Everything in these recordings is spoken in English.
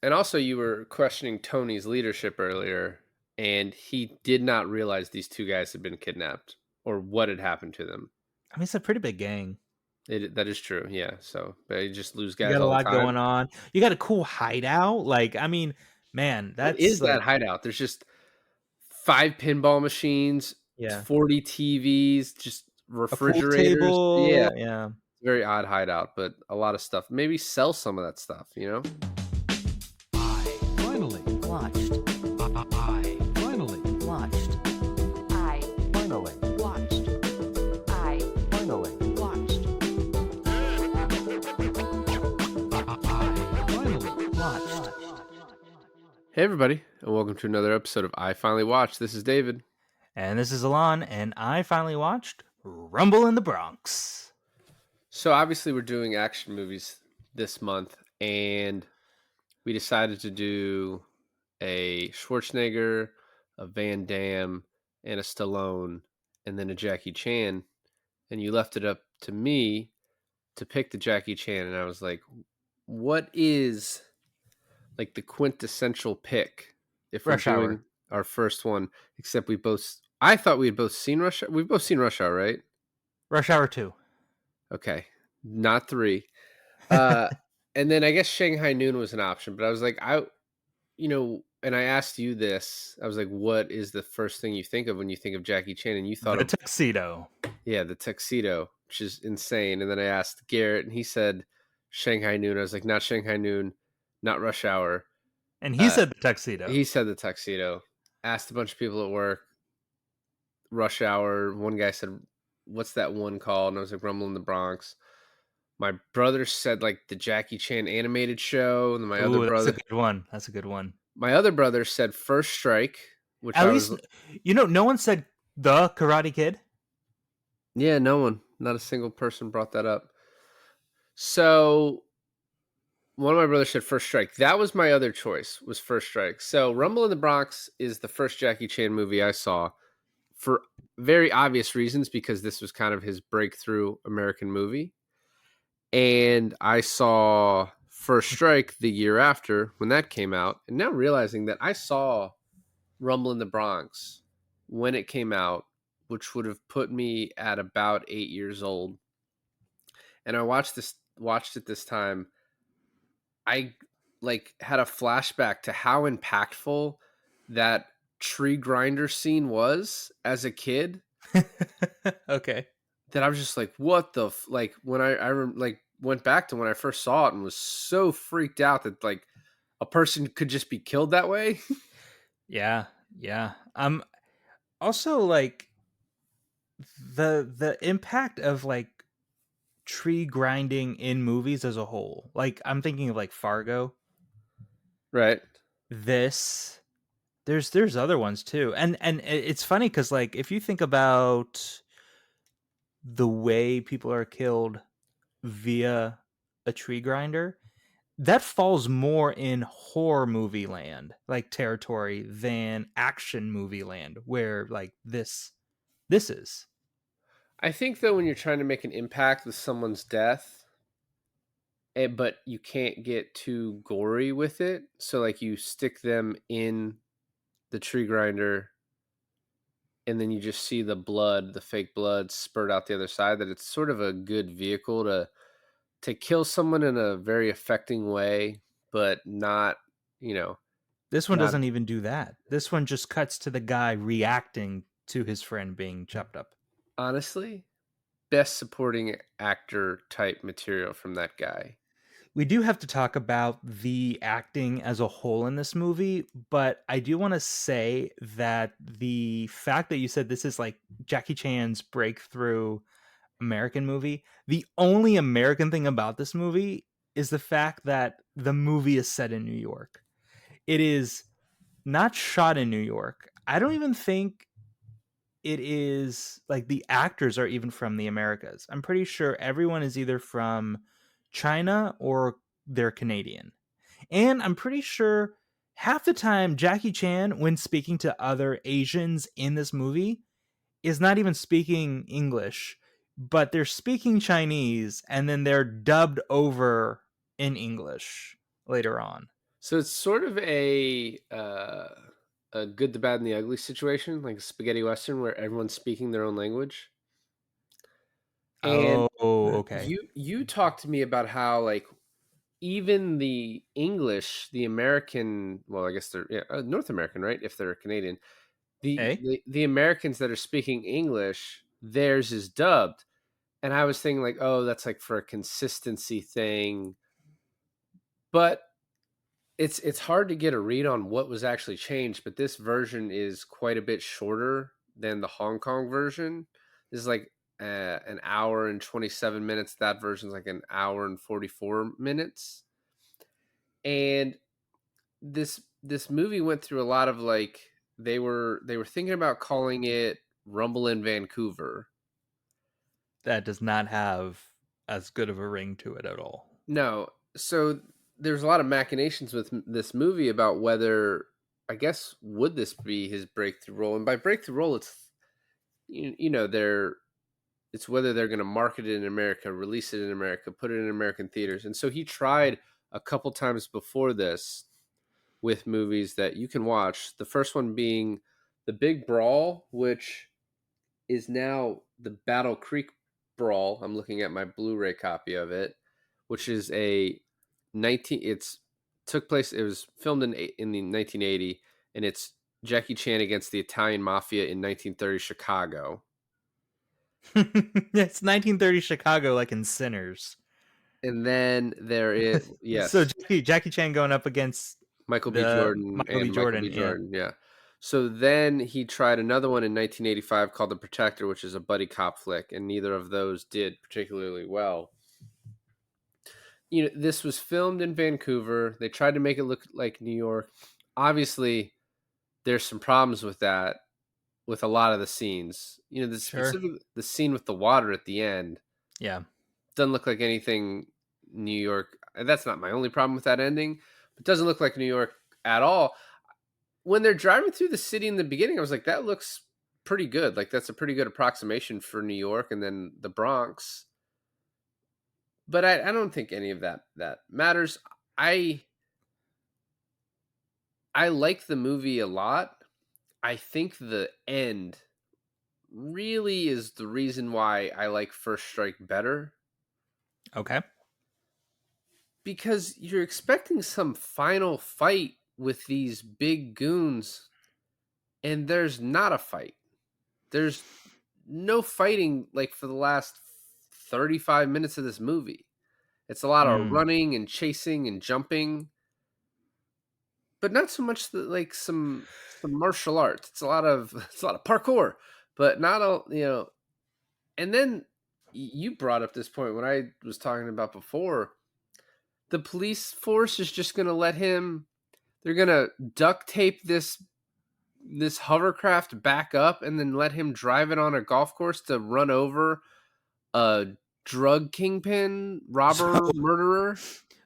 And also, you were questioning Tony's leadership earlier, and he did not realize these two guys had been kidnapped or what had happened to them. I mean, it's a pretty big gang. That is true, yeah. So they just lose You guys got a all the lot time. going on. You got a cool hideout. Like, I mean, man, What that's is that like, hideout? There's just 5 pinball machines, yeah, 40 TVs, just a pool refrigerators. Yeah, table. Yeah. very odd hideout, but a lot of stuff. Maybe sell some of that stuff, you know? I finally Watched. I finally Watched. I finally watched. I finally watched. I finally Watched. Hey, everybody, and welcome to another episode of I Finally Watched. This is David. And this is Alon, and I finally watched Rumble in the Bronx. So, obviously, we're doing action movies this month, and we decided to do a Schwarzenegger, a Van Damme, and a Stallone, and then a Jackie Chan. And you left it up to me to pick the Jackie Chan, and I was like, what is like the quintessential pick if we're Rush Hour. doing our first one? Except we both, I thought we had both seen Rush. We've both seen Rush Hour, right? Rush Hour 2. Okay, not three. Uh, and then I guess Shanghai Noon was an option, but I was like, and I asked you this. I was like, what is the first thing you think of when you think of Jackie Chan? And you thought The of, Tuxedo. yeah, the Tuxedo, which is insane. And then I asked Garrett, and he said Shanghai Noon. I was like, not Shanghai Noon, not Rush Hour. And he Uh, said the Tuxedo. he said the Tuxedo. Asked a bunch of people at work, Rush Hour. One guy said, what's that one called? And I was like, Rumble in the Bronx. My brother said like the Jackie Chan animated show, and then Ooh, that's a good one. That's a good one. my other brother said First Strike, which At I least, was, no one said the Karate Kid. yeah, no one, not a single person brought that up. So one of my brothers said First Strike. That was my other choice, was First Strike. So Rumble in the Bronx is the first Jackie Chan movie I saw for very obvious reasons, because this was kind of his breakthrough American movie. And I saw First Strike the year after when that came out. And now realizing that I saw Rumble in the Bronx when it came out, which would have put me at about 8 years old. And I watched it this time. I like had a flashback to how impactful that tree grinder scene was as a kid. Okay. That I was just like, what the like when like went back to when I first saw it and was so freaked out that like a person could just be killed that way. Yeah. Yeah. Also like the impact of like tree grinding in movies as a whole. Like I'm thinking of like Fargo. Right. This there's other ones too. And it's funny cuz like if you think about the way people are killed via a tree grinder, that falls more in horror movie land, like territory, than action movie land, where like this is. I think though when you're trying to make an impact with someone's death, but you can't get too gory with it, so like you stick them in the tree grinder and then you just see the blood, the fake blood spurt out the other side, that it's sort of a good vehicle to kill someone in a very affecting way, but not, you know, This one not doesn't even do that. This one just cuts to the guy reacting to his friend being chopped up. honestly best supporting actor type material from that guy. We do have to talk about the acting as a whole in this movie, but I do want to say that the fact that you said this is like Jackie Chan's breakthrough American movie, the only American thing about this movie is the fact that the movie is set in New York. It is not shot in New York. I don't even think it is like the actors are even from the Americas. I'm pretty sure everyone is either from China or they're Canadian. And I'm pretty sure half the time Jackie Chan, when speaking to other Asians in this movie, is not even speaking English, but they're speaking Chinese and then they're dubbed over in English later on. So it's sort of a good, the bad, and the ugly situation, like a spaghetti western where everyone's speaking their own language. And Oh, okay. you talked to me about how like even the English, the American, well, I guess they're yeah, North American, right? If they're Canadian, Hey? the Americans that are speaking English, theirs is dubbed. And I was thinking like, oh, that's like for a consistency thing. But it's hard to get a read on what was actually changed, but this version is quite a bit shorter than the Hong Kong version. This is like an hour and 27 minutes. That version's like an hour and 44 minutes. And this movie went through a lot of like they were thinking about calling it Rumble in Vancouver. That does not have as good of a ring to it at all. No. So there's a lot of machinations with this movie about whether, I guess, would this be his breakthrough role? And by breakthrough role, it's they're it's whether they're going to market it in America, release it in America, put it in American theaters. And so he tried a couple times before this with movies that you can watch. The first one being The Big Brawl, which is now the Battle Creek Brawl. I'm looking at my Blu-ray copy of it, which is a 19. It's took place. It was filmed in the 1980, and it's Jackie Chan against the Italian Mafia in 1930 Chicago. It's 1930 Chicago, like in Sinners. And then there is So yes, Jackie Chan going up against Michael B. the Jordan Michael B. and Michael B. Jordan. Yeah, Jordan. Yeah. So then he tried another one in 1985 called The Protector, which is a buddy cop flick, and neither of those did particularly well. This was filmed in Vancouver. They tried to make it look like New York. Obviously, there's some problems with that with a lot of the scenes. sure. The scene with the water at the end Yeah, doesn't look like anything New York. That's not my only problem with that ending, but doesn't look like New York at all. When they're driving through the city in the beginning, I was like, that looks pretty good. Like that's a pretty good approximation for New York and then the Bronx. But I don't think any of that matters. I I like the movie a lot. I think the end really is the reason why I like First Strike better, okay. because you're expecting some final fight with these big goons and there's not a fight. There's no fighting like for the last 35 minutes of this movie. It's a lot of Mm, running and chasing and jumping, but not so much like some martial arts. It's a lot of it's a lot of parkour, but not all. And then you brought up this point when I was talking about before. The police force is just going to let him. They're going to duct tape this hovercraft back up and then let him drive it on a golf course to run over a drug kingpin, robber, so murderer.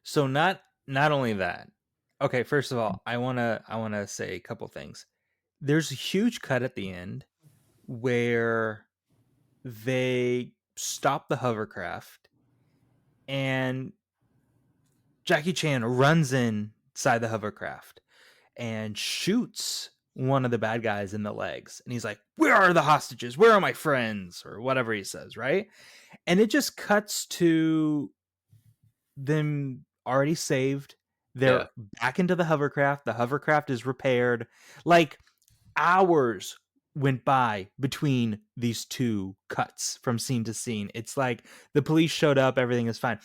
so not only that. Okay, first of all, I wanna say a couple things. There's a huge cut at the end where they stop the hovercraft and Jackie Chan runs inside the hovercraft and shoots one of the bad guys in the legs. And he's like, "Where are the hostages? Where are my friends?" Or whatever he says, right? And it just cuts to them already saved. They're Yeah, back into the hovercraft. The hovercraft is repaired. Like hours went by between these two cuts from scene to scene. It's like the police showed up, everything is fine.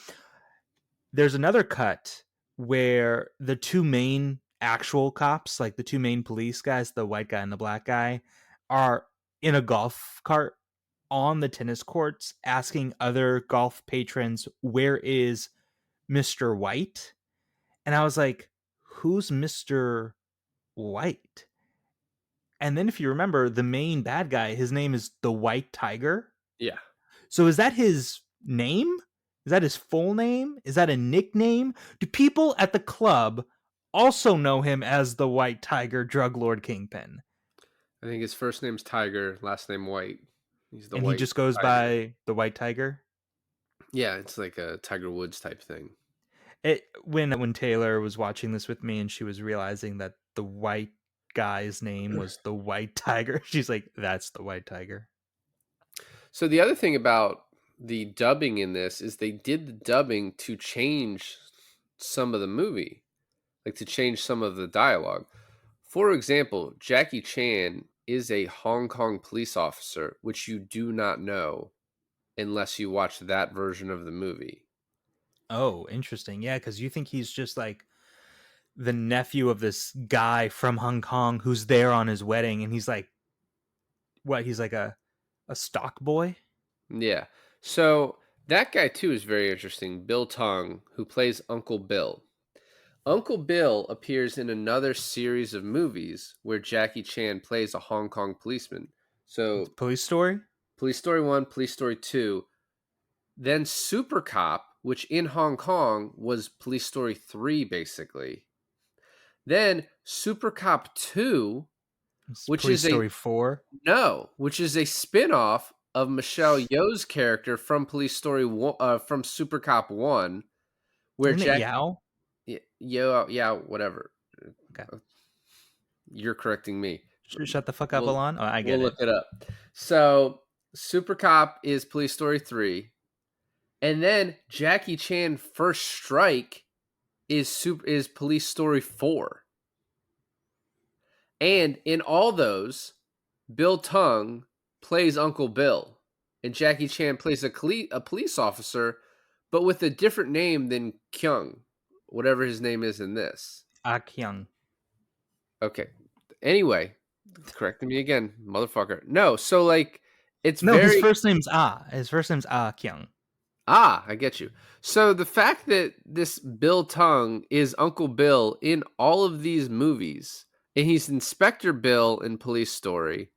There's another cut where the two main actual cops, like the two main police guys, the white guy and the black guy, are in a golf cart on the tennis courts asking other golf patrons, "Where is Mr. White?" And I was like, "Who's Mr. White?" And then if you remember, the main bad guy, his name is the White Tiger. yeah. So is that his name? Is that his full name? Is that a nickname? Do people at the club also know him as the White Tiger drug lord kingpin? I think his first name's Tiger, last name White. He's the And he White just goes Tiger. by the White Tiger? Yeah, it's like a Tiger Woods type thing. When Taylor was watching this with me and she was realizing that the white guy's name was the White Tiger, she's like, "That's the White Tiger." So the other thing about the dubbing in this is they did the dubbing to change some of the movie, like to change some of the dialogue. For example, Jackie Chan is a Hong Kong police officer, which you do not know unless you watch that version of the movie. Oh, interesting. Yeah, because you think he's just like the nephew of this guy from Hong Kong who's there on his wedding, and he's like, what? He's like a stock boy. Yeah. So that guy too is very interesting. Bill Tung, who plays Uncle Bill. Uncle Bill appears in another series of movies where Jackie Chan plays a Hong Kong policeman. So Police Story. Police Story 1, Police Story 2, then Super Cop, which in Hong Kong was Police Story 3 basically. Then Super Cop 2, It's which Police is a Story 4. no, which is a spin-off of Michelle Yeoh's character from Police Story 1, from Super Cop 1, where Isn't it Jack Yao? yeah, whatever. Okay. You're correcting me. Shut the fuck up, We'll Alon. Oh, I we'll get it. look it up. So Super Cop is Police Story 3, and then Jackie Chan First Strike is Police Story 4. And in all those, Bill Tung plays Uncle Bill, and Jackie Chan plays a police officer, but with a different name than Kyung, whatever his name is in this. Kyung. Okay. Anyway, correcting me again, motherfucker. No, so like it's No, his very first name's His first name's Kyung. I get you. So the fact that this Bill Tung is Uncle Bill in all of these movies, and he's Inspector Bill in Police Story,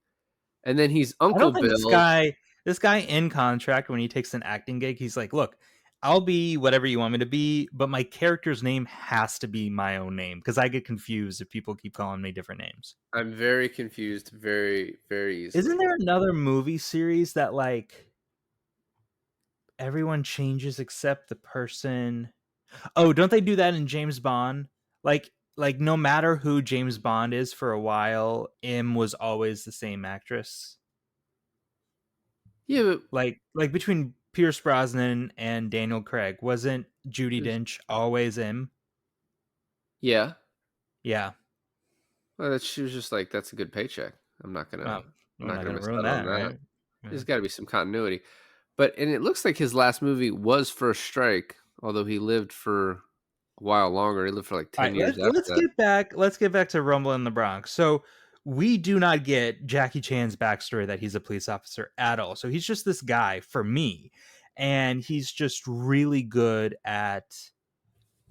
and then he's I Uncle don't think this Bill. guy in contract when he takes an acting gig, he's like, look, I'll be whatever you want me to be, but my character's name has to be my own name because I get confused if people keep calling me different names. I'm very confused very, very Isn't easily. there another movie series that like everyone changes except the person? Oh, don't they do that in James Bond? Like no matter who James Bond is for a while, M was always the same actress. Yeah, but Like between Pierce Brosnan and Daniel Craig, wasn't Judi there's- Dench always M? yeah. Yeah. Well, she was just like, that's a good paycheck. I'm not gonna Well, I'm we're not not gonna gonna miss ruin out on that, that. right? Yeah. There's got to be some continuity. But and it looks like his last movie was First Strike, although he lived for a while longer. He lived for like All 10 right, years after let's that. get back. Let's get back to Rumble in the Bronx. So we do not get Jackie Chan's backstory that he's a police officer at all. So he's just this guy for me, and he's just really good at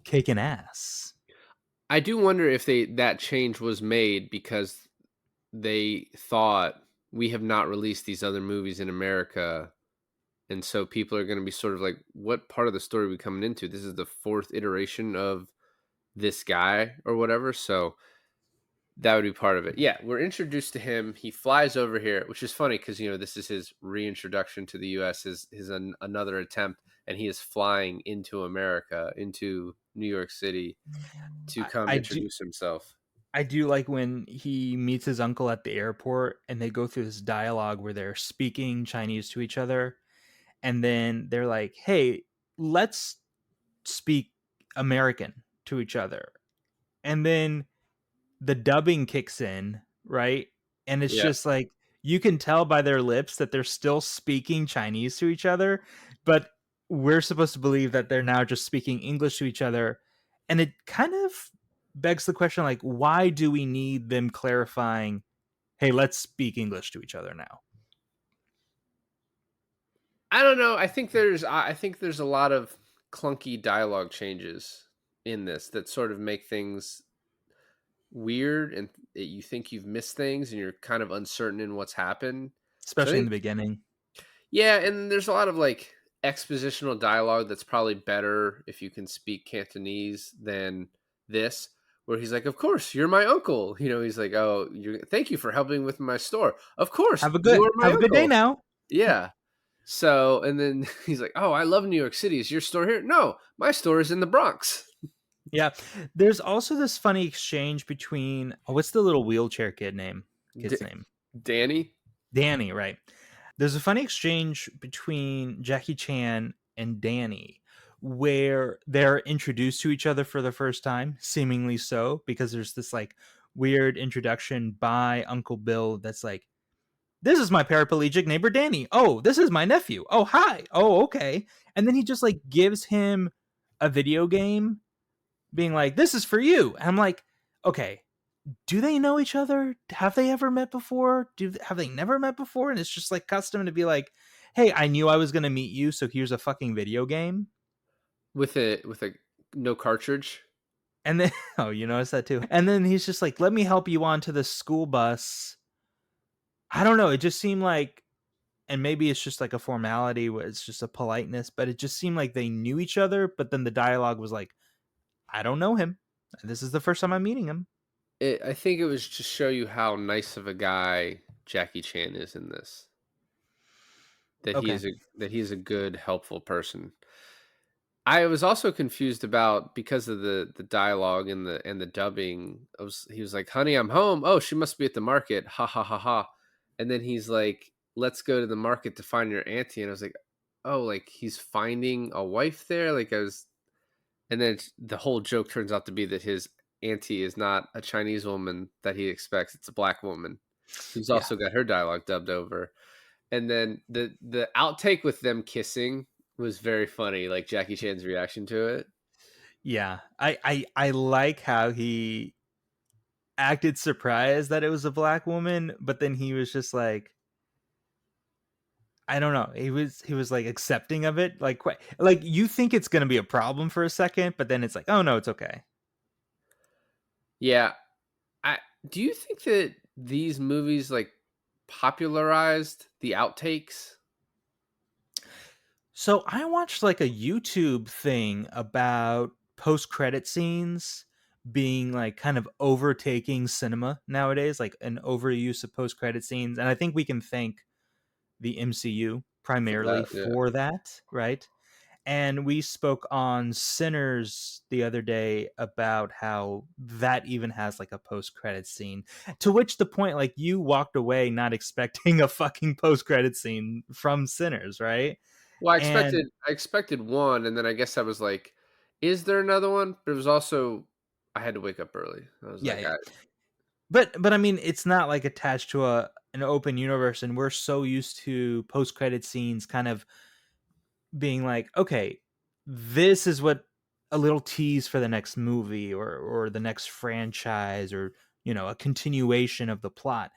kicking ass. I do wonder if that change was made because they thought we have not released these other movies in America, and so people are going to be sort of like, what part of the story are we coming into? This is the fourth iteration of this guy or whatever. So that would be part of it. Yeah, we're introduced to him. He flies over here, which is funny because this is his reintroduction to the U.S. Another attempt, and he is flying into America, into New York City, to come I do. introduce himself. I do like when he meets his uncle at the airport and they go through this dialogue where they're speaking Chinese to each other. And then they're like, hey, let's speak American to each other. And then the dubbing kicks in, right? And it's Yeah, just like you can tell by their lips that they're still speaking Chinese to each other, but we're supposed to believe that they're now just speaking English to each other. And it kind of begs the question like, why do we need them clarifying, hey, let's speak English to each other now? I don't know. I think there's a lot of clunky dialogue changes in this that sort of make things weird, and you think you've missed things, and you're kind of uncertain in what's happened. So I Especially in think, the beginning. yeah, and there's a lot of like expositional dialogue that's probably better if you can speak Cantonese than this, where he's like, "Of course, you're my uncle." He's like, thank you for helping with my store. Of course, you are my Have a good day uncle." now. Yeah. So, and then he's like, "Oh, I love New York City. Is your store here?" "No, my store is in the Bronx." Yeah. There's also this funny exchange between what's the little wheelchair kid's D- name? Danny. Danny, right. There's a funny exchange between Jackie Chan and Danny where they're introduced to each other for the first time, seemingly so, because there's this like weird introduction by Uncle Bill that's like, this is my paraplegic neighbor Danny. Oh, this is my nephew. Oh, hi. Oh, okay. And then he just like gives him a video game being like, this is for you. And I'm like, okay, do they know each other? Have they ever met before? Have they never met before? And it's just like custom to be like, hey, I knew I was gonna meet you, so here's a fucking video game. With a no cartridge. And then oh, you notice that too. And then he's just like, let me help you onto the school bus. I don't know. It just seemed like, and maybe it's just like a formality where it's just a politeness, but it just seemed like they knew each other. But then the dialogue was like, I don't know him. This is the first time I'm meeting him. I think it was to show you how nice of a guy Jackie Chan is in this. Okay. That he is a good, helpful person. I was also confused about because of the dialogue and the dubbing. He was like, "Honey, I'm home." "Oh, she must be at the market." Ha ha ha ha. And then he's like, "Let's go to the market to find your auntie." And I was like, "Oh, like he's finding a wife there?" Like I was, and then the whole joke turns out to be that his auntie is not a Chinese woman that he expects; it's a black woman who's Yeah. also got her dialogue dubbed over. And then the outtake with them kissing was very funny, like Jackie Chan's reaction to it. Yeah. I like how he acted surprised that it was a black woman, but then he was just like, I don't know. He was like accepting of it, like quite, like you think it's gonna be a problem for a second, but then it's like, oh no, it's okay. Yeah, I do you think that these movies like popularized the outtakes? So I watched like a YouTube thing about post credit scenes being like kind of overtaking cinema nowadays, like an overuse of post credit scenes, and I think we can thank the MCU For primarily that, yeah. for that, right? And we spoke on Sinners the other day about how that even has like a post credit scene. To which the point, like you walked away not expecting a fucking post credit scene from Sinners, right? Well, And I expected one, and then I guess I was like, "Is there another one?" But it was also I had to wake up early. I was yeah, like, yeah. I But I mean, it's not like attached to a an open universe, and we're so used to post credit scenes kind of being like, okay, this is what a little tease for the next movie or the next franchise or a continuation of the plot.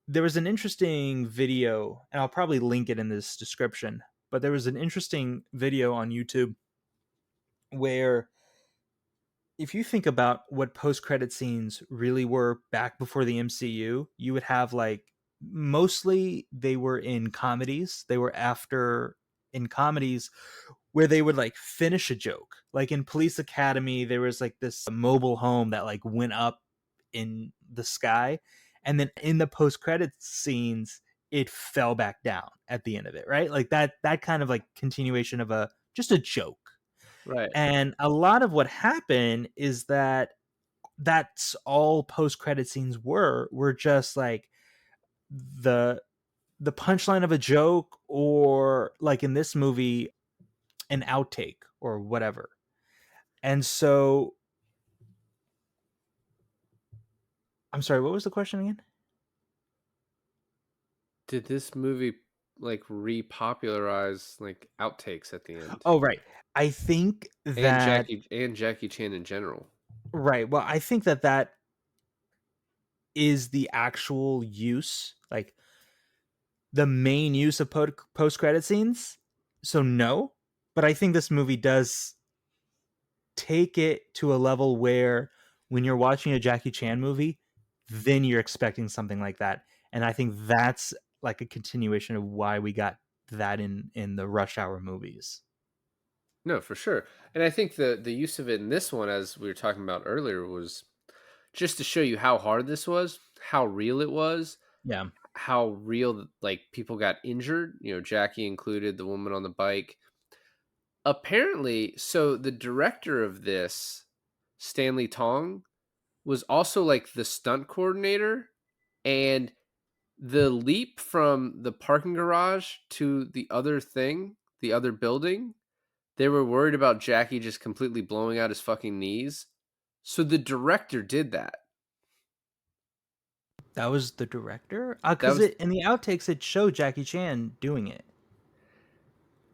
There was an interesting video, and I'll probably link it in this description, but there was an interesting video on YouTube where if you think about what post-credit scenes really were back before the MCU, you would have like mostly they were in comedies. They were after in comedies where they would like finish a joke. Like in Police Academy, there was like this mobile home that like went up in the sky, and then in the post-credit scenes, it fell back down at the end of it, right? Like that kind of like continuation of a just a joke. right, And a lot of what happened is that that's all post-credit scenes were just like the the punchline of a joke, or like in this movie an outtake or whatever. And so I'm sorry, what was the question again? did this movie like repopularize like outtakes at the end Oh, right. I think that And Jackie Chan in general? right. Well, I think that that is the actual use, like the main use of post credit scenes. So no, but I think this movie does take it to a level where when you're watching a Jackie Chan movie, then you're expecting something like that. And I think that's like a continuation of why we got that in the Rush Hour movies. No, for sure. And I think the use of it in this one, as we were talking about earlier, was just to show you how hard this was, how real it was, Yeah. how real like people got injured, Jackie included, the woman on the bike. Apparently, so the director of this, Stanley Tong, was also like the stunt coordinator, and the leap from the parking garage to the other building, they were worried about Jackie just completely blowing out his fucking knees. So the director did that. That was the director? That Because was it in the outtakes, it showed Jackie Chan doing it.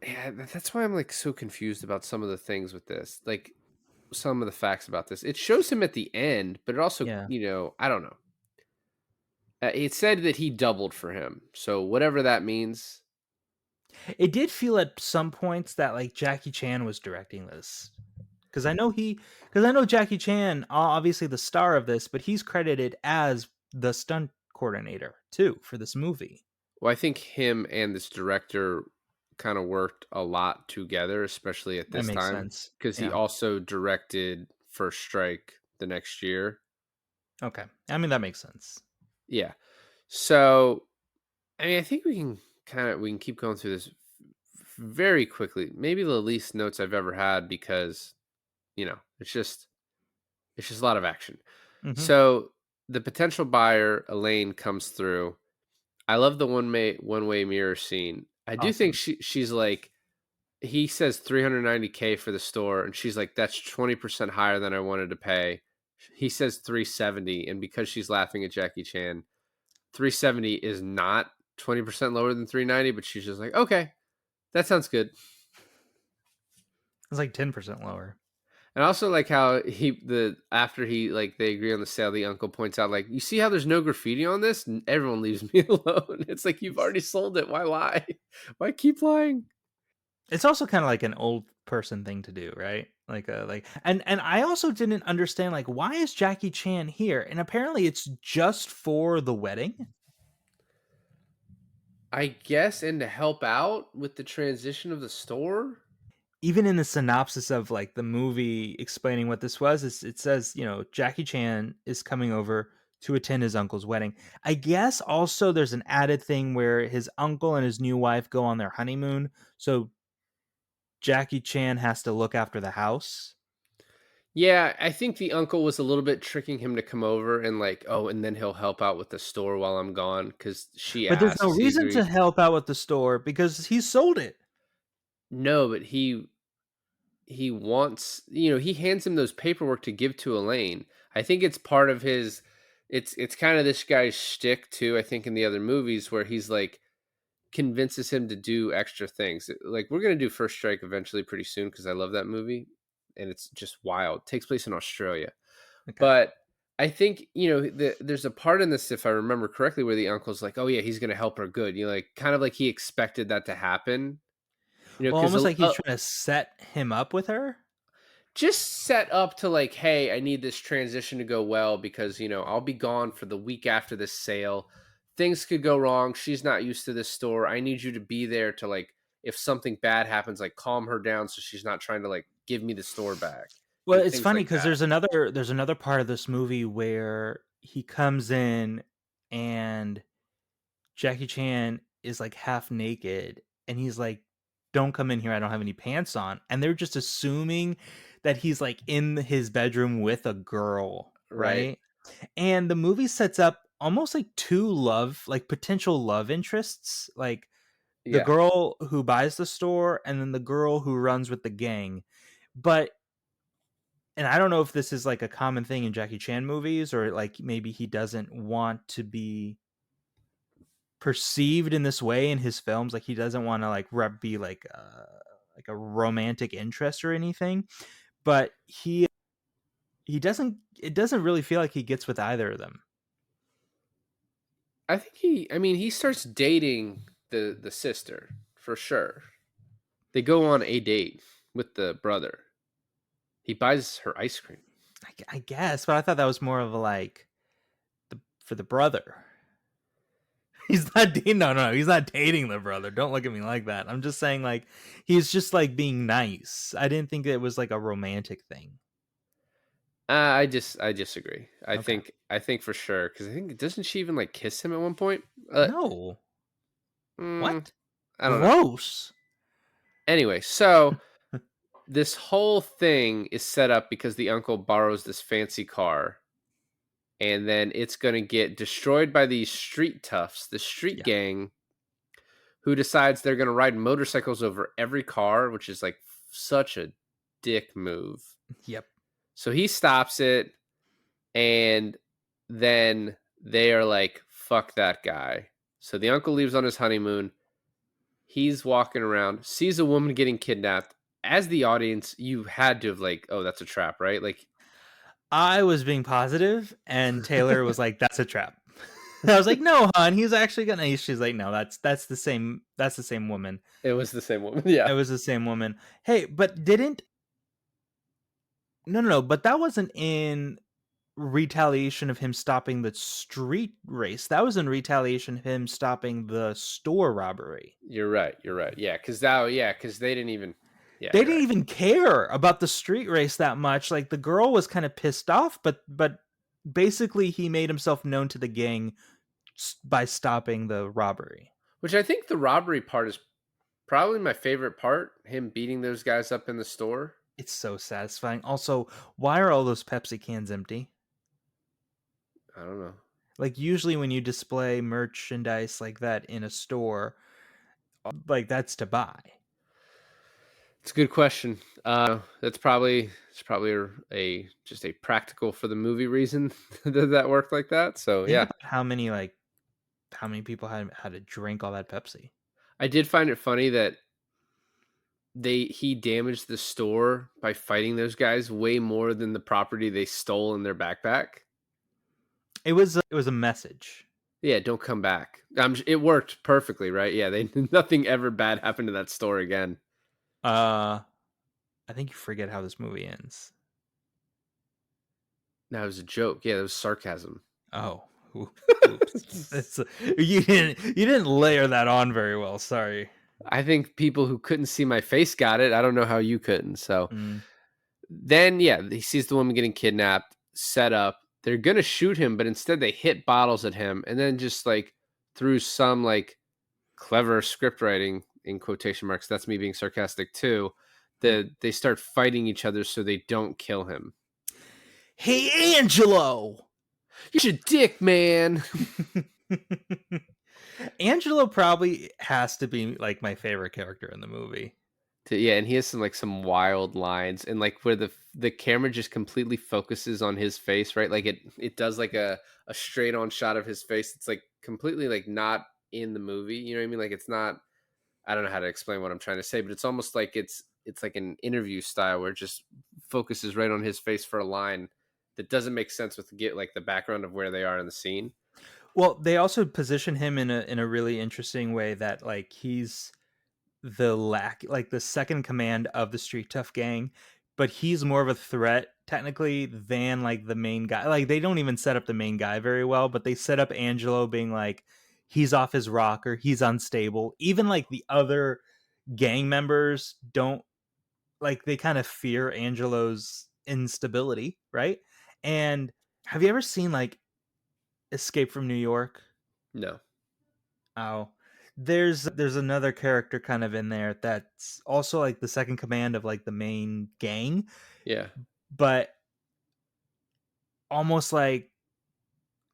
Yeah, that's why I'm like so confused about some of the things with this. Like some of the facts about this. It shows him at the end, but it also, Yeah. I don't know. It said that he doubled for him. So whatever that means. It did feel at some points that, like, Jackie Chan was directing this. Because I know Jackie Chan, obviously the star of this, but he's credited as the stunt coordinator, too, for this movie. Well, I think him and this director kind of worked a lot together, especially at That this makes time, sense. because he Yeah. also directed First Strike the next year. Okay. I mean, that makes sense. Yeah. So, I mean, I think we can keep going through this very quickly. Maybe the least notes I've ever had because, it's just a lot of action. Mhm. So, the potential buyer, Elaine, comes through. I love the one way mirror scene. I do think Awesome. she's like, he says 390K for the store, and she's like, that's 20% higher than I wanted to pay. He says 370, and because she's laughing at Jackie Chan, 370 is not 20% lower than 390, but she's just like, okay, that sounds good. It's like 10% lower. And I also like how after he like they agree on the sale, the uncle points out like, you see how there's no graffiti on this? And everyone leaves me alone. It's like, you've already sold it. Why lie? Why keep lying? It's also kind of like an old person thing to do, right? And I also didn't understand, like, why is Jackie Chan here? And apparently it's just for the wedding. I guess, and to help out with the transition of the store. Even in the synopsis of, like, the movie explaining what this was, it says, Jackie Chan is coming over to attend his uncle's wedding. I guess also there's an added thing where his uncle and his new wife go on their honeymoon, so Jackie Chan has to look after the house. Yeah, I think the uncle was a little bit tricking him to come over and like, oh, and then he'll help out with the store while I'm gone because she But there's no asks. He reason to agrees. help out with the store because he sold it. No, but he wants, he hands him those paperwork to give to Elaine. I think it's part of his. It's kind of this guy's shtick too. I think in the other movies where he's like convinces him to do extra things. Like we're gonna do First Strike eventually pretty soon because I love that movie and it's just wild. It takes place in Australia. Okay. But I think, there's a part in this, if I remember correctly, where the uncle's like, "Oh yeah, he's gonna help her good." Like kind of like he expected that to happen. Well, Because almost like he's trying to set him up with her. just set up to like, hey, I need this transition to go well because I'll be gone for the week after this sale. Things could go wrong. She's not used to this store. I need you to be there to like, if something bad happens, like calm her down so she's not trying to like give me the store back Well, and it's things funny like because that. there's another part of this movie where he comes in and Jackie Chan is like half naked and he's like, "Don't come in here. I don't have any pants on." And they're just assuming that he's like in his bedroom with a girl, Right? right? And the movie sets up almost like two potential love interests, like the Yeah. girl who buys the store and then the girl who runs with the gang. But and I don't know if this is like a common thing in Jackie Chan movies or like maybe he doesn't want to be perceived in this way in his films, like he doesn't want to like be like a romantic interest or anything, but he doesn't it doesn't really feel like he gets with either of them. I mean, he starts dating the sister for sure. They go on a date with the brother. He buys her ice cream. I guess, but I thought that was more of a like for the brother. He's not dating. No, no, he's not dating the brother. Don't look at me like that. I'm just saying, like, he's just like being nice. I didn't think it was like a romantic thing. I disagree. I Okay. think I think for sure because I think doesn't she even like kiss him at one point? Uh, No. mm, What? I don't know. Gross. Anyway, so this whole thing is set up because the uncle borrows this fancy car, and then it's going to get destroyed by these street toughs, the street Yeah. gang, who decides they're going to ride motorcycles over every car, which is like such a dick move. Yep. So he stops it, and then they are like, fuck that guy. So the uncle leaves on his honeymoon. He's walking around, sees a woman getting kidnapped. As the audience, you had to have like, oh, that's a trap, right? Like, I was being positive, and Taylor was like, "That's a trap." I was like, "No, hon, he's actually gonna." She's like, "No, that's the same. That's the same woman. it was the same woman. Yeah. It was the same woman." Hey, but didn't no, but that wasn't in retaliation of him stopping the street race. That was in retaliation of him stopping the store robbery. You're right. You're right. Yeah. Cause they didn't even, yeah, They you're didn't right. even care about the street race that much. Like the girl was kind of pissed off, but basically he made himself known to the gang by stopping the robbery. Which I think the robbery part is probably my favorite part. Him beating those guys up in the store. It's so satisfying. Also, why are all those Pepsi cans empty? I don't know. Like usually when you display merchandise like that in a store, like that's to buy. It's a good question. It's probably a just a practical for the movie reason that worked like that. So Think yeah, about how many people had to drink all that Pepsi. I did find it funny that he damaged the store by fighting those guys way more than the property they stole in their backpack. It was a message. Yeah, don't come back. It worked perfectly, right? Yeah, they nothing ever bad happened to that store again. I think you forget how this movie ends. That was a joke. Yeah, that was sarcasm. Oh, oops. You didn't layer that on very well. Sorry. I think people who couldn't see my face got it. I don't know how you couldn't. So Mm. then, yeah, he sees the woman getting kidnapped, set up. They're gonna shoot him, but instead they hit bottles at him, and then just like through some like clever script writing in quotation marks. That's me being sarcastic too. They start fighting each other so they don't kill him. Hey, Angelo. You're a dick, man. Angelo probably has to be like my favorite character in the movie. Yeah, and he has some wild lines, and like where the camera just completely focuses on his face, right? Like it does like a straight on shot of his face. It's like completely like not in the movie. You know what I mean? Like it's not. I don't know how to explain what I'm trying to say, but it's almost like it's like an interview style where it just focuses right on his face for a line that doesn't make sense with like the background of where they are in the scene. Well, they also position him in a really interesting way that like he's like the second command of the Street Tough gang, but he's more of a threat technically than like the main guy. Like they don't even set up the main guy very well, but they set up Angelo being like he's off his rocker, he's unstable. Even like the other gang members don't like they kind of fear Angelo's instability, right? And have you ever seen like Escape from New York? No. Oh, there's another character kind of in there that's also like the second command of like the main gang, Yeah. but almost like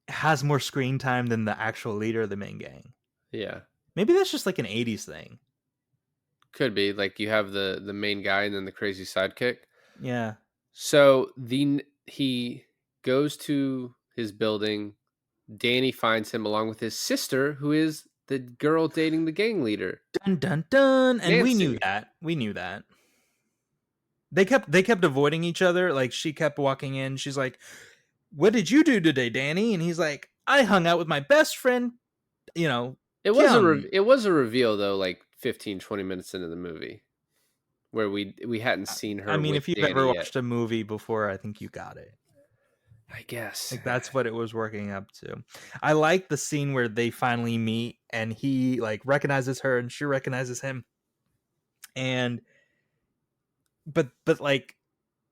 has more screen time than the actual leader of the main gang. Yeah. Maybe that's just like an 80s thing. Could be like you have the main guy and then the crazy sidekick. Yeah. So he goes to his building. Danny finds him along with his sister, who is the girl dating the gang leader. Dun dun dun. And we knew Nancy. that. We knew that. They kept avoiding each other. Like she kept walking in. She's like, "What did you do today, Danny?" And he's like, "I hung out with my best friend, you know, Kyung." It was a reveal though, like 15, 20 minutes into the movie, where we hadn't seen her I mean, with if you've ever Danny yet. watched a movie before, I think you got it. I guess. Like that's what it was working up to. I like the scene where they finally meet and he like recognizes her and she recognizes him. And but like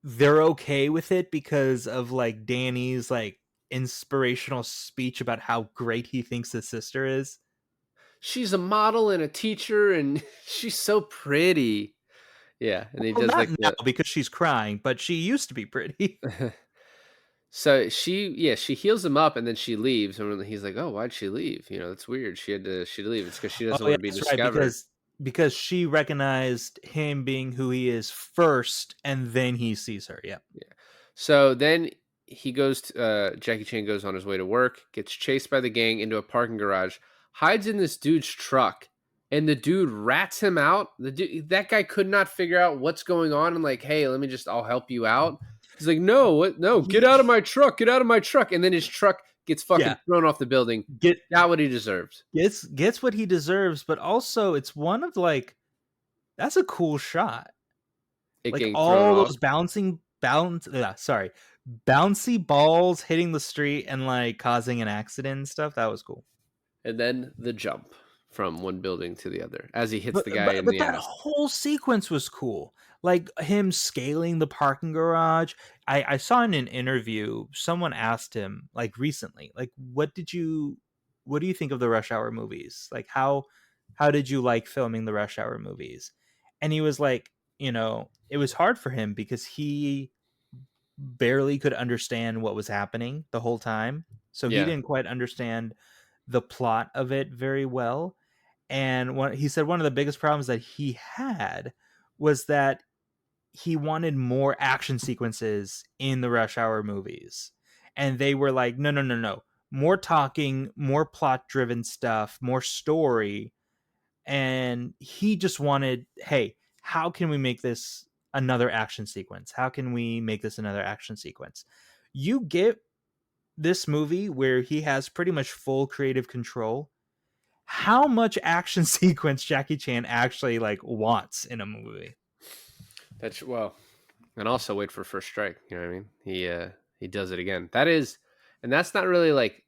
they're okay with it because of like Danny's like inspirational speech about how great he thinks his sister is? She's a model and a teacher, and she's so pretty. Yeah, and he Well, does not like now because she's crying, but she used to be pretty. the so she heals him up and then she leaves and he's like, "Oh, why'd she leave? You know, that's weird. She had to leave. It's because she Oh doesn't yeah, want to be that's right, discovered." because she recognized him being who he is first, and then he sees her. Yep. Yeah. So then he goes to, Jackie Chan goes on his way to work, gets chased by the gang into a parking garage, hides in this dude's truck, and the dude rats him out. That guy could not figure out what's going on and like, "Hey, let me just I'll help you out." He's like, "No, what? No, get He out of my truck. Get out of my truck." And then his truck gets fucking yeah, thrown off the building. get Got what he deserved. gets what he deserves, but also it's one of like that's a cool shot. It Like getting thrown all off. those bouncy balls hitting the street and like causing an accident and stuff. That was cool. And then the jump from one building to the other as he hits But the guy but in but the that ass. whole sequence was cool. Like him scaling the parking garage. I saw in an interview someone asked him like recently, like what do you think of the Rush Hour movies? Like how did you like filming the Rush Hour movies? And he was like, it was hard for him because he barely could understand what was happening the whole time. So he Yeah. didn't quite understand the plot of it very well. And he said one of the biggest problems that he had was that he wanted more action sequences in the Rush Hour movies. And they were like, no, no, no, no. More talking, more plot driven stuff, more story. And he just wanted, hey, how can we make this another action sequence? How can we make this another action sequence? You get this movie where he has pretty much full creative control. How much action sequence Jackie Chan actually like wants in a movie? That's well, and also wait for first strike. You know what I mean? He does it again. That is, and that's not really like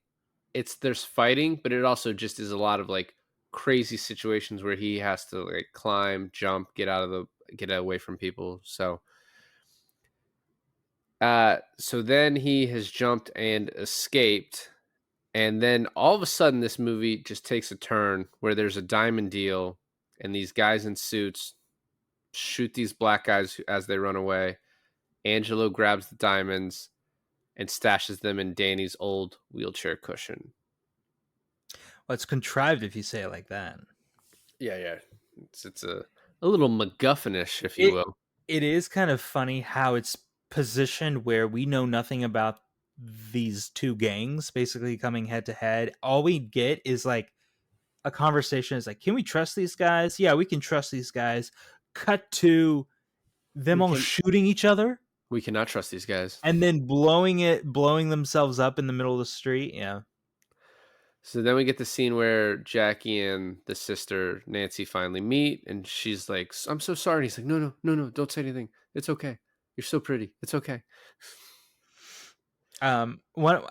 it's there's fighting, but it also just is a lot of like crazy situations where he has to like climb, jump, get away from people. So then he has jumped and escaped, and then all of a sudden this movie just takes a turn where there's a diamond deal, and these guys in suits shoot these black guys as they run away. Angelo grabs the diamonds and stashes them in Danny's old wheelchair cushion. Well, it's contrived if you say it like that. Yeah, yeah. It's a little MacGuffinish, if you It will. it is kind of funny how it's positioned where we know nothing about these two gangs basically coming head to head. All we get is like a conversation is like, can we trust these guys? Yeah, we can trust these guys. Cut to them We all can shooting each other we cannot trust these guys. and then blowing themselves up in the middle of the street. Yeah. So then we get the scene where Jackie and the sister Nancy finally meet, and she's like, "I'm so sorry." And he's like, "No, no, no, no, don't say anything. It's okay. You're so pretty. It's okay." One,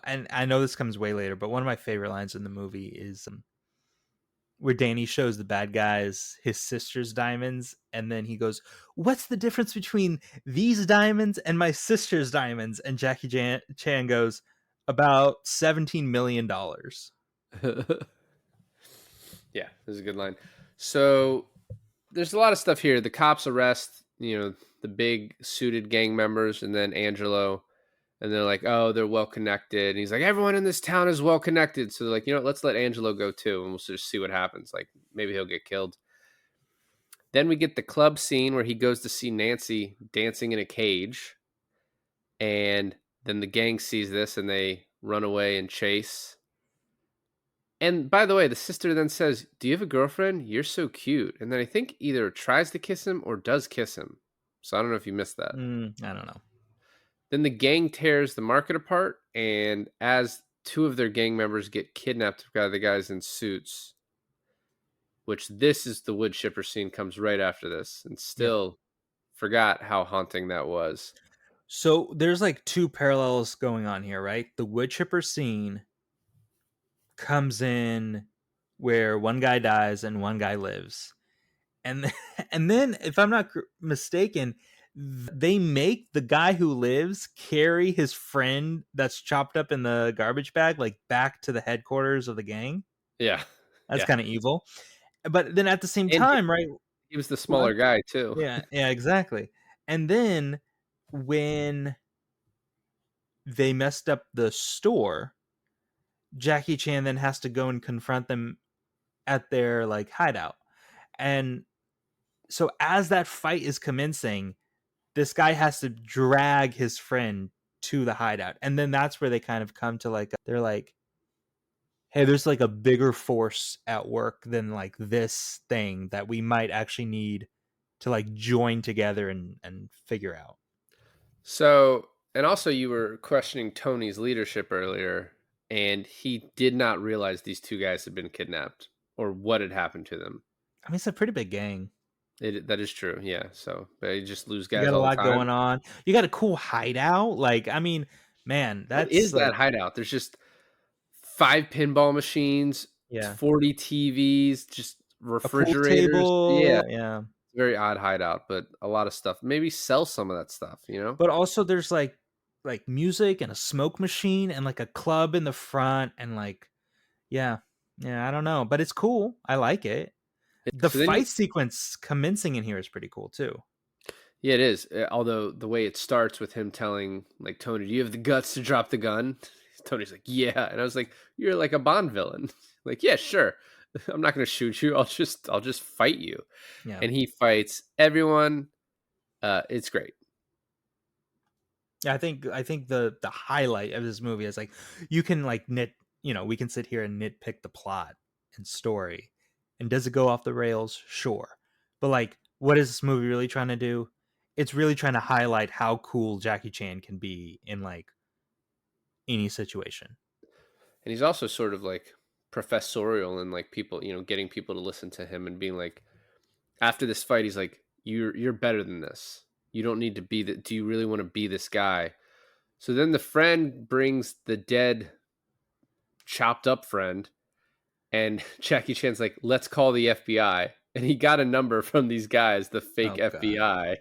and I know this comes way later, but one of my favorite lines in the movie is where Danny shows the bad guys his sister's diamonds, and then he goes, "What's the difference between these diamonds and my sister's diamonds?" And Chan goes, "About $17 million." Yeah, this is a good line. So there's a lot of stuff here. The cops arrest, the big suited gang members, and then Angelo, and they're like, "Oh, they're well connected." And he's like, "Everyone in this town is well connected." So they're like, let's let Angelo go too, and we'll just see what happens. Like maybe he'll get killed. Then we get the club scene where he goes to see Nancy dancing in a cage, and then the gang sees this and they run away and chase. And by the way, the sister then says, "Do you have a girlfriend? You're so cute." And then I think either tries to kiss him or does kiss him. So I don't know if you missed that. I don't know. Then the gang tears the market apart, and as two of their gang members get kidnapped by the guys in suits, which this is the wood chipper scene comes right after this, and Yep. still forgot how haunting that was. So there's like two parallels going on here, right? The wood chipper scene comes in where one guy dies and one guy lives. And and then if I'm not mistaken, They make the guy who lives carry his friend that's chopped up in the garbage bag, like, back to the headquarters of the gang. Yeah. That's Yeah. kinda evil. But then at the same And time, right. he was the What? smaller guy too. Yeah, yeah, exactly. And then when they messed up the store, Jackie Chan then has to go and confront them at their, like, hideout. And so as that fight is commencing, this guy has to drag his friend to the hideout. And then that's where they kind of come to, like, they're like, "Hey, there's, like, a bigger force at work than, like, this thing that we might actually need to, like, join together and figure out." So, and also you were questioning Tony's leadership earlier, and he did not realize these two guys had been kidnapped or what had happened to them. I mean, it's a pretty big gang. That is true. Yeah. So they just lose You guys got a all the lot time. going on. You got a cool hideout. Like, I mean, man, What that's is that like, hideout? There's just 5 pinball machines, yeah, 40 TVs, just a pool refrigerators. Yeah, table. Yeah. very odd hideout, but a lot of stuff. Maybe sell some of that stuff, you know? But also there's like music and a smoke machine and like a club in the front and like, yeah. Yeah, I don't know, but it's cool. I like it. Yeah, The so then you fight sequence commencing in here is pretty cool too. yeah, it is. Although the way it starts with him telling like Tony, "Do you have the guts to drop the gun?" Tony's like, "Yeah," and I was like, "You're like a Bond villain." Like, "Yeah, sure. I'm not going to shoot you. I'll just fight you." Yeah. And he fights everyone. It's great. Yeah, I think the highlight of this movie is like you can like we can sit here and nitpick the plot and story. And does it go off the rails? Sure. But like what is this movie really trying to do? It's really trying to highlight how cool Jackie Chan can be in like any situation. And he's also sort of like professorial and like people, getting people to listen to him and being like, after this fight, he's like, "You're better than this. You don't need to be that. Do you really want to be this guy?" So then the friend brings the dead, chopped up friend, and Jackie Chan's like, "Let's call the FBI." And he got a number from these guys, the fake Oh god. FBI.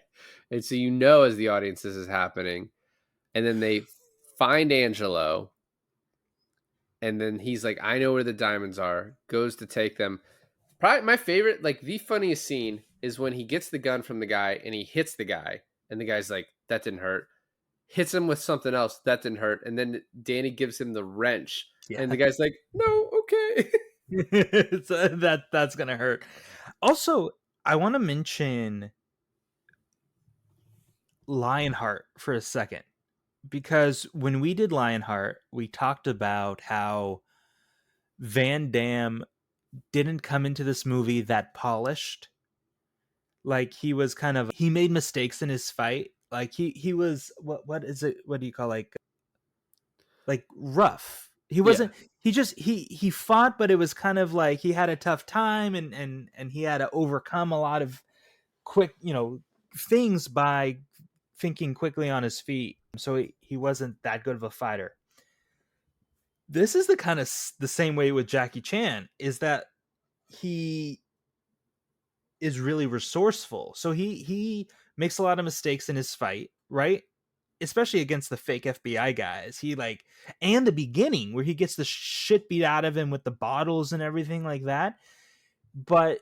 And so as the audience this is happening. And then they find Angelo, and then he's like, "I know where the diamonds are." Goes to take them. Probably my favorite, like the funniest scene is when he gets the gun from the guy and he hits the guy, and the guy's like, "That didn't hurt." Hits him with something else, that didn't hurt, and then Danny gives him the wrench, Yeah. and the guy's like, "No, okay." That's going to hurt. Also, I want to mention Lionheart for a second because when we did Lionheart, we talked about how Van Damme didn't come into this movie that polished. Like he was kind of he made mistakes in his fight. Like he was what is it? What do you call like rough? He Yeah. wasn't. He just he fought, but it was kind of like he had a tough time and he had to overcome a lot of quick things by thinking quickly on his feet. So he wasn't that good of a fighter. This is the kind of the same way with Jackie Chan is that he is really resourceful. So he makes a lot of mistakes in his fight, right? Especially against the fake FBI guys. He like and the beginning where he gets the shit beat out of him with the bottles and everything like that. But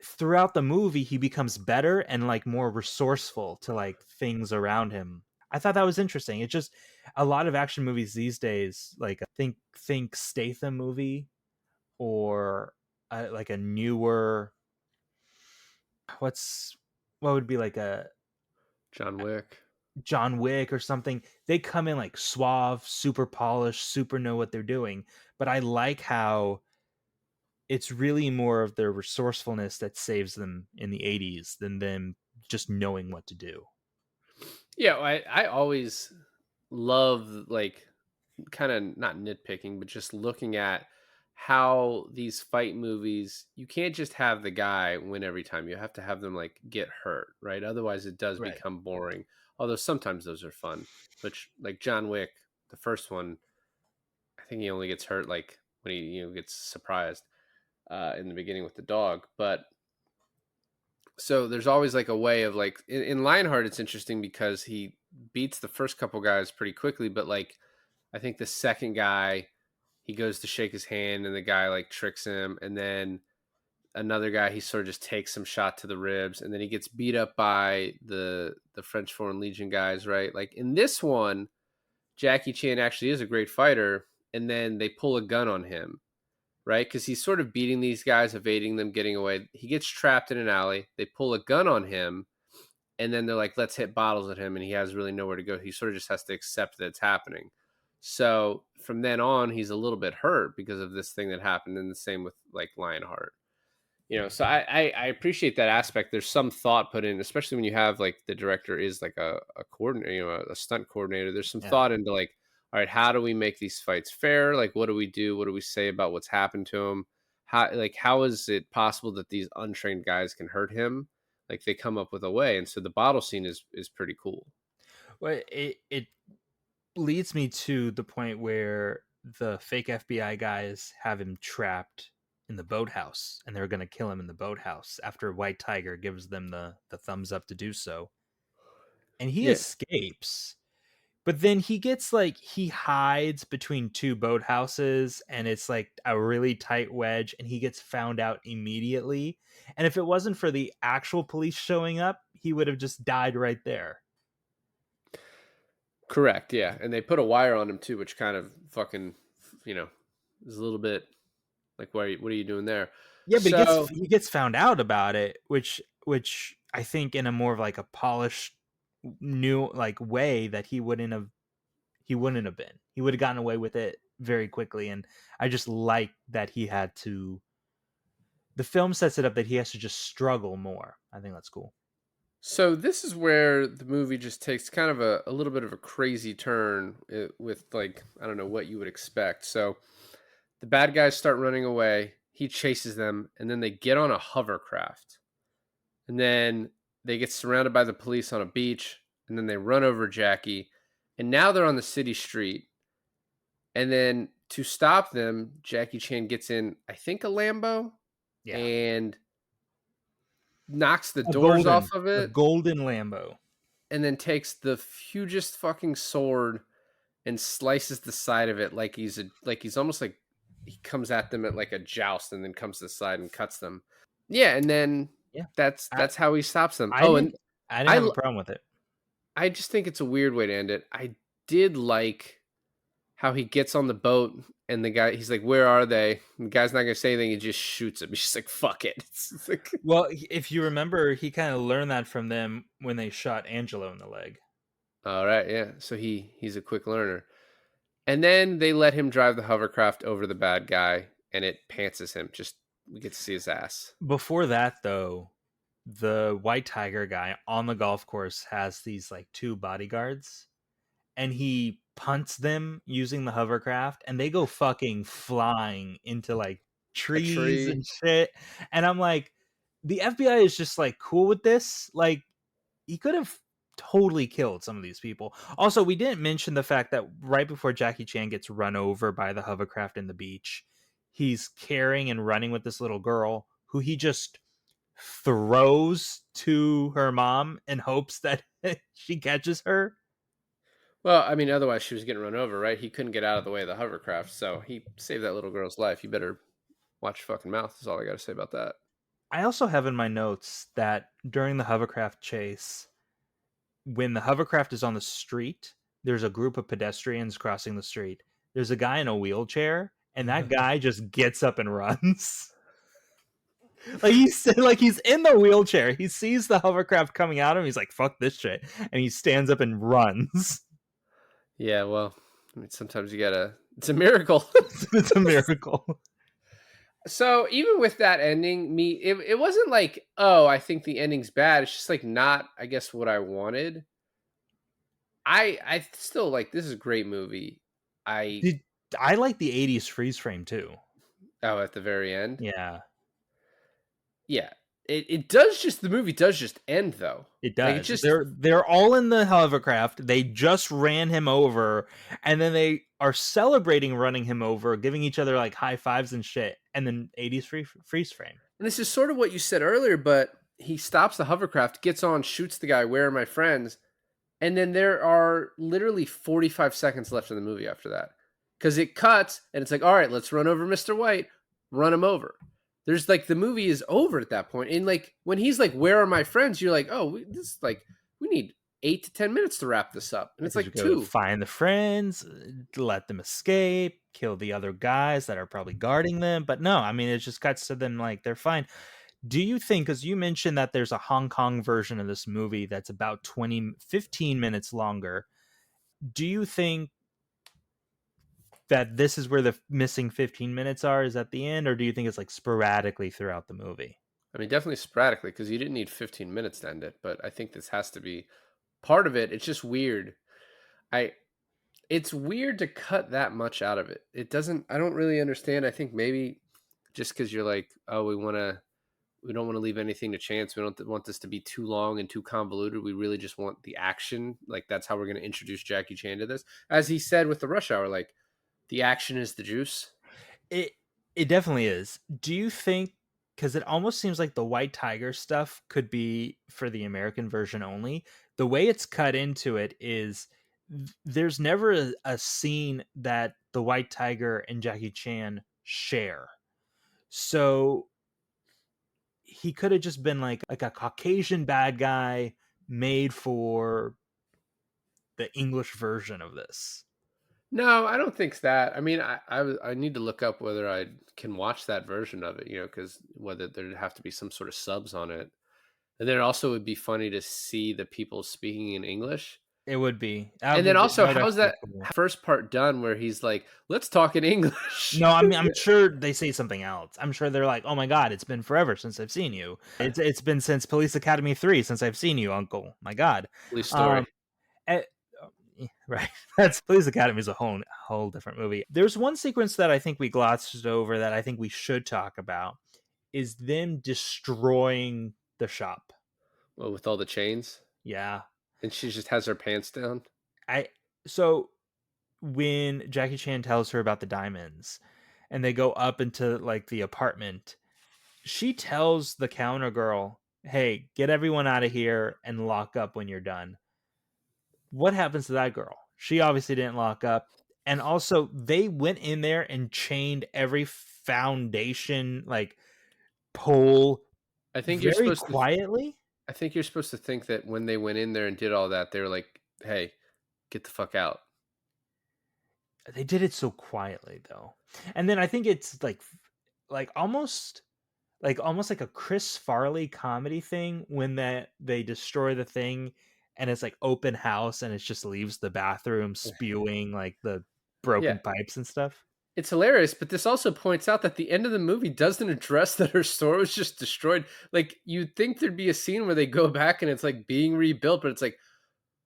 throughout the movie he becomes better and like more resourceful to like things around him. I thought that was interesting. It just a lot of action movies these days like think Statham movie or like a newer what's what would be like a John Wick. John Wick or something. They come in like suave, super polished, super know what they're doing. But I like how it's really more of their resourcefulness that saves them in the 80s than them just knowing what to do. Yeah, I always love like kind of not nitpicking, but just looking at how these fight movies, you can't just have the guy win every time. You have to have them like get hurt, right? Otherwise it does Right. become boring. Although sometimes those are fun. Which like John Wick, the first one, I think he only gets hurt like when he gets surprised in the beginning with the dog. But So there's always like a way of like in Lionheart, it's interesting because he beats the first couple guys pretty quickly, but like I think the second guy, he goes to shake his hand and the guy like tricks him, and then another guy he sort of just takes some shot to the ribs, and then he gets beat up by the French Foreign Legion guys, right? Like in this one, Jackie Chan actually is a great fighter, and then they pull a gun on him, right? Because he's sort of beating these guys, evading them, getting away. He gets trapped in an alley. They pull a gun on him, and then they're like, let's hit bottles at him, and he has really nowhere to go. He sort of just has to accept that it's happening. So from then on, he's a little bit hurt because of this thing that happened, and the same with like Lionheart. So I appreciate that aspect. There's some thought put in, especially when you have like the director is like a coordinator, a stunt coordinator. There's some Yeah. thought into like, all right, how do we make these fights fair? Like, what do we do? What do we say about what's happened to him? How is it possible that these untrained guys can hurt him? Like they come up with a way, and so the bottle scene is pretty cool. Well, it leads me to the point where the fake FBI guys have him trapped in the boathouse, and they're going to kill him in the boathouse after White Tiger gives them the thumbs up to do so. And he Yeah, escapes. But then he gets like he hides between two boathouses, and it's like a really tight wedge, and he gets found out immediately. And if it wasn't for the actual police showing up, he would have just died right there. correct. Yeah, and they put a wire on him too, which kind of fucking, you know, is a little bit like, what are you doing there? Yeah, but So he gets found out about it, which I think in a more of like a polished new like way that he wouldn't have been. He would have gotten away with it very quickly, and I just like that he had to. The film sets it up that he has to just struggle more. I think that's cool. So this is where the movie just takes kind of a little bit of a crazy turn with like I don't know what you would expect. So the bad guys start running away. He chases them, and then they get on a hovercraft, and then they get surrounded by the police on a beach, and then they run over Jackie, and now they're on the city street. And then to stop them, Jackie Chan gets in, I think, a Lambo, Yeah, and knocks the doors off of a it golden Lambo. and then takes the hugest fucking sword and slices the side of it like he's almost like he comes at them at like a joust and then comes to the side and cuts them. Yeah, and then Yeah, I, that's how he stops them. I Oh, didn't and I didn't I have a l- problem with it. I just think it's a weird way to end it. I did like how he gets on the boat and the guy he's like, "Where are they?" And the guy's not gonna say anything. He just shoots him. He's just like, "Fuck it." It's like, Well, if you remember, he kind of learned that from them when they shot Angelo in the leg. all right, yeah. So he's a quick learner. And then they let him drive the hovercraft over the bad guy, and it pantses him. Just we get to see his ass. Before that, though, the White Tiger guy on the golf course has these like two bodyguards, and he punts them using the hovercraft, and they go fucking flying into like A trees tree. and shit. And I'm like, the FBI is just like cool with this. Like, he could have totally killed some of these people. Also, we didn't mention the fact that right before Jackie Chan gets run over by the hovercraft in the beach, he's carrying and running with this little girl who he just throws to her mom in hopes that she catches her. Well, I mean, otherwise she was getting run over, right? He couldn't get out of the way of the hovercraft, so he saved that little girl's life. You better watch your fucking mouth. Is all I got to say about that. I also have in my notes that during the hovercraft chase, when the hovercraft is on the street, there's a group of pedestrians crossing the street. There's a guy in a wheelchair, and that guy just gets up and runs. Like he's in the wheelchair. He sees the hovercraft coming at him. He's like, "Fuck this shit," and he stands up and runs. Yeah, well, I mean, sometimes you gotta. It's a miracle. It's a miracle. So even with that ending, it wasn't like, oh, I think the ending's bad. It's just like not, I guess, what I wanted. I still like this is a great movie. I Did I like the '80s freeze frame too? Oh, at the very end. Yeah, Yeah. It does just the movie does just end though. it Like it does. just They're all in the hovercraft. They just ran him over, and then they are celebrating running him over, giving each other like high fives and shit. And then '80s freeze frame. and this is sort of what you said earlier, but he stops the hovercraft, gets on, shoots the guy. Where are my friends? And then there are literally 45 seconds left in the movie after that. Because it cuts and it's like, all right, let's run over Mr. White, run him over. There's like the movie is over at that point. And like when he's like, where are my friends? You're like, oh, this is like, we need 8 to 10 minutes to wrap this up. And it's Because you like go two. find the friends, let them escape, kill the other guys that are probably guarding them. But no, I mean, it just cuts to them like they're fine. Do you think, because you mentioned that there's a Hong Kong version of this movie that's about 15 minutes longer, do you think that this is where the missing 15 minutes are, is at the end, or do you think it's like sporadically throughout the movie? I mean, definitely sporadically because you didn't need 15 minutes to end it. But I think this has to be part of it. It's just weird. It's weird to cut that much out of it. It doesn't, I don't really understand. I think maybe just because you're like, oh, we don't want to leave anything to chance. We don't want this to be too long and too convoluted. We really just want the action. Like that's how we're going to introduce Jackie Chan to this. As he said with the Rush Hour, like the action is the juice. It definitely is. Do you think, because it almost seems like the White Tiger stuff could be for the American version only, the way it's cut into it is there's never a scene that the White Tiger and Jackie Chan share. So he could have just been like a Caucasian bad guy made for the English version of this. No, I don't think that. I mean, I need to look up whether I can watch that version of it, because whether there'd have to be some sort of subs on it. And then it also would be funny to see the people speaking in English. It would be. And then also, how's that cool. first part done where he's like, let's talk in English? No, I mean, I'm sure they say something else. I'm sure they're like, oh my God, it's been forever since I've seen you. It's been since Police Academy 3 since I've seen you, Uncle. My God. Police Story. Right. That's Police Academy is a whole different movie. There's one sequence that I think we glossed over that I think we should talk about is them destroying the shop. Well, with all the chains? Yeah. And she just has her pants down? So when Jackie Chan tells her about the diamonds and they go up into like the apartment, she tells the counter girl, hey, get everyone out of here and lock up when you're done. What happens to that girl? She obviously didn't lock up. And also they went in there and chained every foundation, like pole, I think very you're supposed quietly. I think you're supposed to think that when they went in there and did all that, they were like, hey, get the fuck out. They did it so quietly though. And then I think it's like almost like a Chris Farley comedy thing when they destroy the thing and it's like open house and it just leaves the bathroom spewing like the broken pipes and stuff. It's hilarious, but this also points out that the end of the movie doesn't address that her store was just destroyed. Like you'd think there'd be a scene where they go back and it's like being rebuilt, but it's like,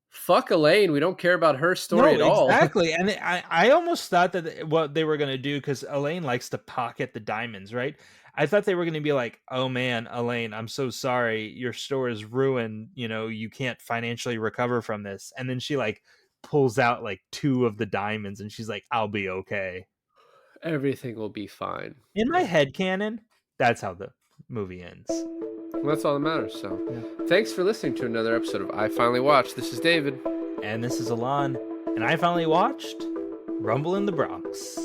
fuck Elaine, we don't care about her story at all. Exactly. And I almost thought that what they were going to do, because Elaine likes to pocket the diamonds, right? I thought they were going to be like, oh man, Elaine, I'm so sorry. Your store is ruined. You can't financially recover from this. And then she like pulls out like 2 of the diamonds and she's like, I'll be okay. Everything will be fine. In my head canon, that's how the movie ends. Well, that's all that matters. So thanks for listening to another episode of I Finally Watched. This is David. And this is Alon. And I finally watched Rumble in the Bronx.